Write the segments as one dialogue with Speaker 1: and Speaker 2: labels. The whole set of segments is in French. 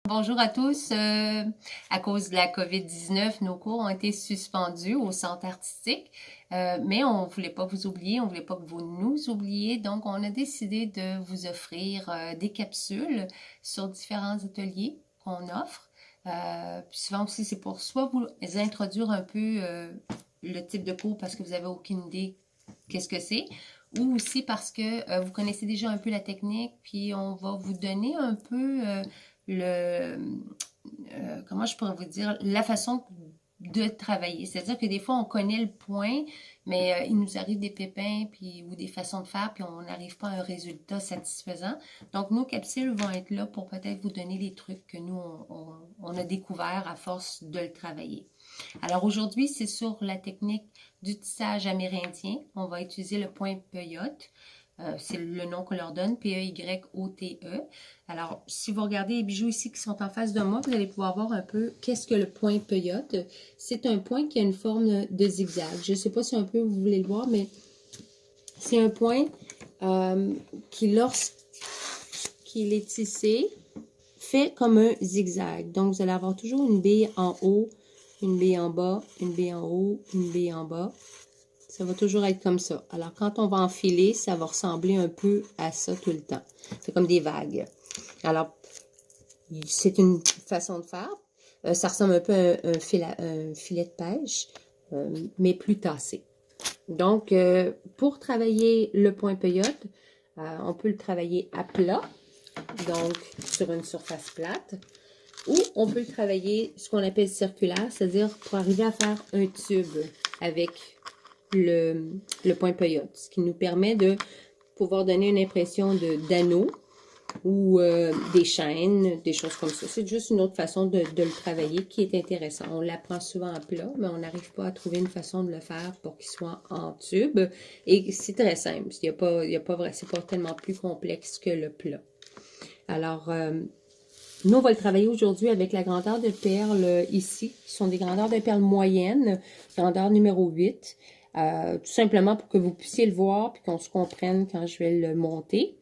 Speaker 1: Bonjour à tous. À cause de la COVID-19, nos cours ont été suspendus au centre artistique, mais on voulait pas vous oublier, on voulait pas que vous nous oubliez, donc on a décidé de vous offrir des capsules sur différents ateliers qu'on offre. Puis souvent aussi, c'est pour soit vous introduire un peu le type de cours parce que vous avez aucune idée qu'est-ce que c'est, ou aussi parce que vous connaissez déjà un peu la technique, puis on va vous donner un peu comment je pourrais vous dire, la façon de travailler. C'est-à-dire que des fois, on connaît le point, mais il nous arrive des pépins puis, ou des façons de faire, puis on n'arrive pas à un résultat satisfaisant. Donc, nos capsules vont être là pour peut-être vous donner des trucs que nous, on a découvert à force de le travailler. Alors aujourd'hui, c'est sur la technique du tissage amérindien. On va utiliser le point peyote. C'est le nom qu'on leur donne, P-E-Y-O-T-E. Alors, si vous regardez les bijoux ici qui sont en face de moi, vous allez pouvoir voir un peu qu'est-ce que le point peyote. C'est un point qui a une forme de zigzag. Je ne sais pas si un peu vous voulez le voir, mais c'est un point qui, lorsqu'il est tissé, fait comme un zigzag. Donc, vous allez avoir toujours une bille en haut, une bille en bas, une bille en haut, une bille en bas. Ça va toujours être comme ça. Alors, quand on va enfiler, ça va ressembler un peu à ça tout le temps. C'est comme des vagues. Alors, c'est une façon de faire. Ça ressemble un peu à un filet de pêche, mais plus tassé. Donc, pour travailler le point peyote, on peut le travailler à plat, donc sur une surface plate, ou on peut le travailler ce qu'on appelle circulaire, c'est-à-dire pour arriver à faire un tube avec le point peyote, ce qui nous permet de pouvoir donner une impression d'anneau ou des chaînes, des choses comme ça. C'est juste une autre façon de le travailler qui est intéressant. On l'apprend souvent en plat, mais on n'arrive pas à trouver une façon de le faire pour qu'il soit en tube. Et c'est très simple. C'est pas tellement plus complexe que le plat. Alors, nous, on va le travailler aujourd'hui avec la grandeur de perles ici, qui sont des grandeurs de perles moyennes, grandeur numéro 8. Tout simplement pour que vous puissiez le voir et qu'on se comprenne quand je vais le monter.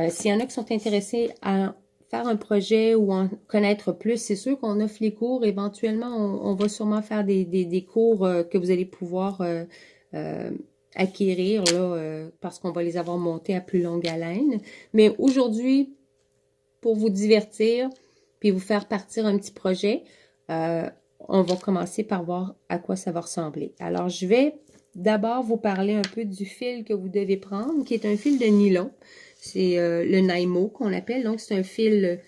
Speaker 1: S'il y en a qui sont intéressés à faire un projet ou en connaître plus, c'est sûr qu'on offre les cours. Éventuellement, on va sûrement faire des cours que vous allez pouvoir acquérir là, parce qu'on va les avoir montés à plus longue haleine. Mais aujourd'hui, pour vous divertir puis vous faire partir un petit projet, on va commencer par voir à quoi ça va ressembler. Alors, je vais d'abord vous parler un peu du fil que vous devez prendre, qui est un fil de nylon. C'est le Naimo qu'on appelle. Donc, c'est un fil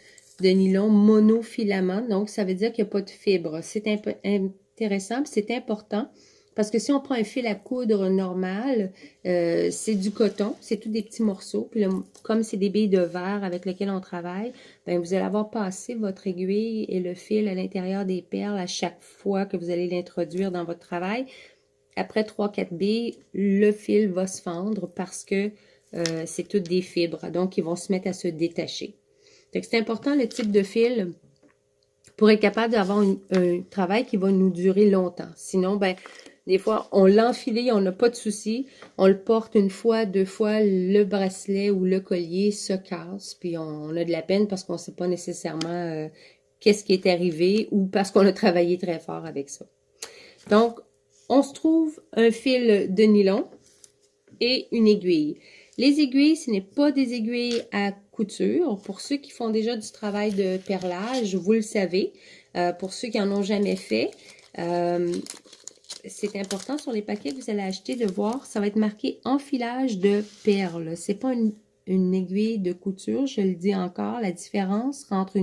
Speaker 1: de nylon monofilament. Donc, ça veut dire qu'il n'y a pas de fibre. C'est intéressant, c'est important. Parce que si on prend un fil à coudre normal, c'est du coton, c'est tous des petits morceaux. Puis là, comme c'est des billes de verre avec lesquelles on travaille, bien, vous allez avoir passé votre aiguille et le fil à l'intérieur des perles à chaque fois que vous allez l'introduire dans votre travail. Après 3-4 billes, le fil va se fendre parce que c'est toutes des fibres. Donc, ils vont se mettre à se détacher. Donc, c'est important le type de fil pour être capable d'avoir un travail qui va nous durer longtemps. Sinon, ben des fois, on l'a enfilé, on n'a pas de souci. On le porte une fois, 2 fois, le bracelet ou le collier se casse. Puis on a de la peine parce qu'on ne sait pas nécessairement qu'est-ce qui est arrivé ou parce qu'on a travaillé très fort avec ça. Donc, on se trouve un fil de nylon et une aiguille. Les aiguilles, ce n'est pas des aiguilles à couture. Pour ceux qui font déjà du travail de perlage, vous le savez. Pour ceux qui n'en ont jamais fait, c'est important sur les paquets que vous allez acheter de voir, ça va être marqué enfilage de perles. C'est pas une aiguille de couture, je le dis encore. La différence entre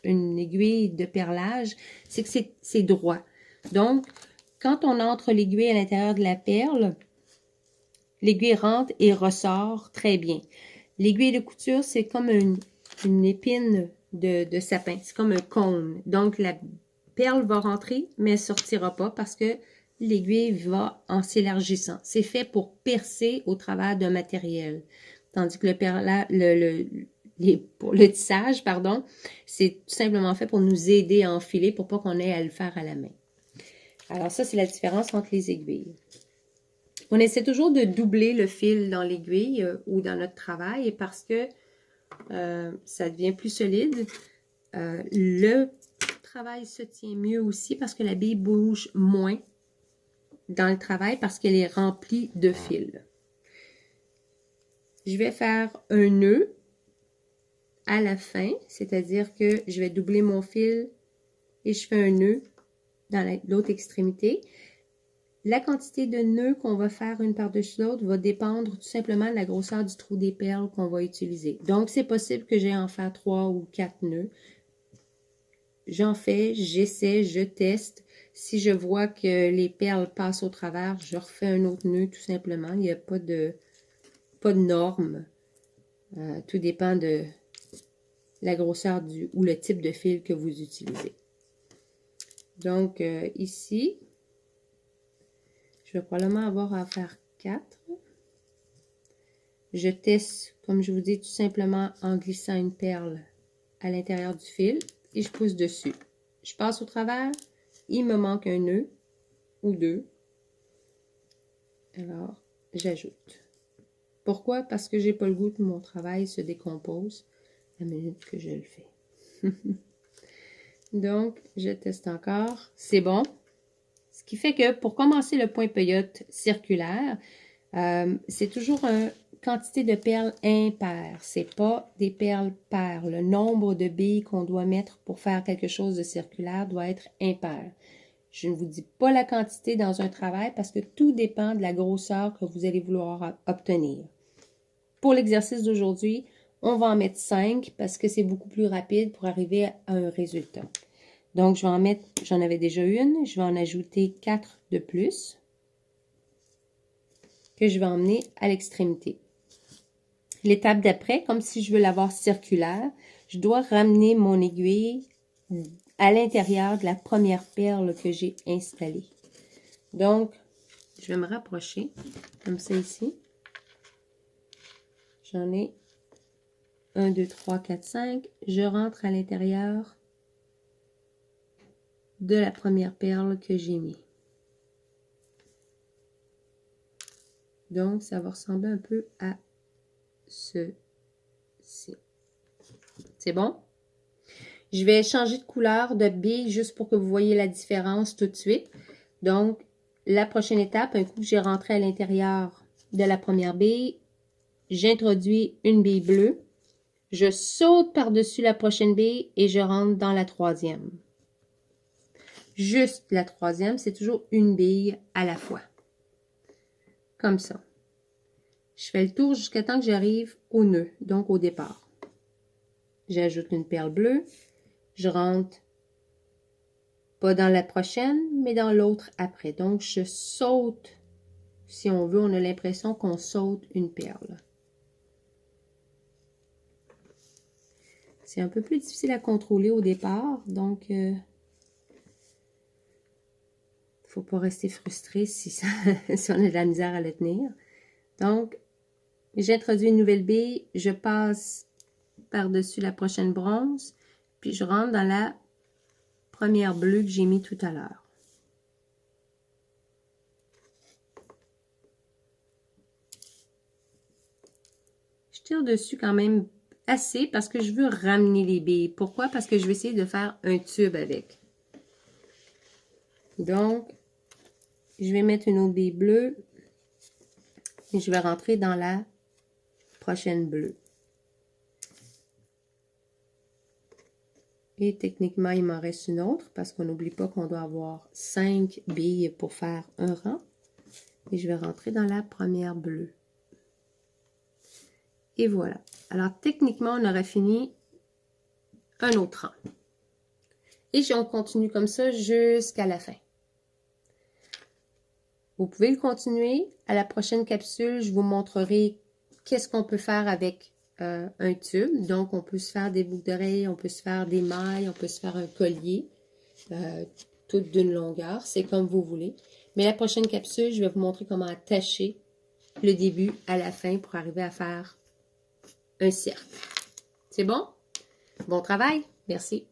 Speaker 1: une aiguille de perlage, c'est que c'est droit. Donc, quand on entre l'aiguille à l'intérieur de la perle, l'aiguille rentre et ressort très bien. L'aiguille de couture, c'est comme une épine de sapin. C'est comme un cône. Donc, la perle va rentrer, mais elle ne sortira pas parce que l'aiguille va en s'élargissant. C'est fait pour percer au travers d'un matériel. Tandis que pour le tissage, pardon, c'est tout simplement fait pour nous aider à enfiler pour pas qu'on ait à le faire à la main. Alors ça, c'est la différence entre les aiguilles. On essaie toujours de doubler le fil dans l'aiguille ou dans notre travail parce que ça devient plus solide. Le travail se tient mieux aussi parce que la bille bouge moins dans le travail parce qu'elle est remplie de fils. Je vais faire un nœud à la fin, c'est-à-dire que je vais doubler mon fil et je fais un nœud dans l'autre extrémité. La quantité de nœuds qu'on va faire une par-dessus l'autre va dépendre tout simplement de la grosseur du trou des perles qu'on va utiliser. Donc, c'est possible que j'ai en faire 3 ou 4 nœuds. J'en fais, j'essaie, je teste. Si je vois que les perles passent au travers, je refais un autre nœud tout simplement. Il n'y a pas de norme. Tout dépend de la grosseur ou le type de fil que vous utilisez. Donc, ici, je vais probablement avoir à faire 4. Je teste, comme je vous dis, tout simplement en glissant une perle à l'intérieur du fil et je pousse dessus. Je passe au travers, il me manque un nœud ou 2. Alors, j'ajoute. Pourquoi? Parce que j'ai pas le goût que mon travail se décompose la minute que je le fais. Donc, je teste encore. C'est bon. Ce qui fait que pour commencer le point peyote circulaire, c'est toujours une quantité de perles impaires. C'est pas des perles paires. Le nombre de billes qu'on doit mettre pour faire quelque chose de circulaire doit être impair. Je ne vous dis pas la quantité dans un travail parce que tout dépend de la grosseur que vous allez vouloir obtenir. Pour l'exercice d'aujourd'hui, on va en mettre 5 parce que c'est beaucoup plus rapide pour arriver à un résultat. Donc, je vais en mettre, j'en avais déjà une, je vais en ajouter 4 de plus que je vais emmener à l'extrémité. L'étape d'après, comme si je veux l'avoir circulaire, je dois ramener mon aiguille à l'intérieur de la première perle que j'ai installée. Donc, je vais me rapprocher, comme ça ici. J'en ai 1, 2, 3, 4, 5. Je rentre à l'intérieur de la première perle que j'ai mis. Donc, ça va ressembler un peu à ceci. C'est bon? Je vais changer de couleur de bille juste pour que vous voyez la différence tout de suite. Donc, la prochaine étape, un coup que j'ai rentré à l'intérieur de la première bille, j'introduis une bille bleue. Je saute par-dessus la prochaine bille et je rentre dans la troisième. Juste la troisième, c'est toujours une bille à la fois. Comme ça. Je fais le tour jusqu'à temps que j'arrive au nœud, donc au départ. J'ajoute une perle bleue. Je rentre pas dans la prochaine, mais dans l'autre après. Donc, je saute, si on veut, on a l'impression qu'on saute une perle. C'est un peu plus difficile à contrôler au départ, donc faut pas rester frustré si on a de la misère à le tenir. Donc, j'introduis une nouvelle bille, je passe par-dessus la prochaine bronze, puis je rentre dans la première bleue que j'ai mis tout à l'heure. Je tire dessus quand même assez parce que je veux ramener les billes. Pourquoi? Parce que je vais essayer de faire un tube avec. Donc, je vais mettre une autre bille bleue et je vais rentrer dans la prochaine bleue. Et techniquement, il m'en reste une autre parce qu'on n'oublie pas qu'on doit avoir 5 billes pour faire un rang. Et je vais rentrer dans la première bleue. Et voilà. Alors, techniquement, on aurait fini un autre rang. Et on continue comme ça jusqu'à la fin. Vous pouvez le continuer. À la prochaine capsule, je vous montrerai qu'est-ce qu'on peut faire avec un tube. Donc, on peut se faire des boucles d'oreilles, on peut se faire des mailles, on peut se faire un collier, toutes d'une longueur. C'est comme vous voulez. Mais la prochaine capsule, je vais vous montrer comment attacher le début à la fin pour arriver à faire un cercle. C'est bon? Bon travail! Merci!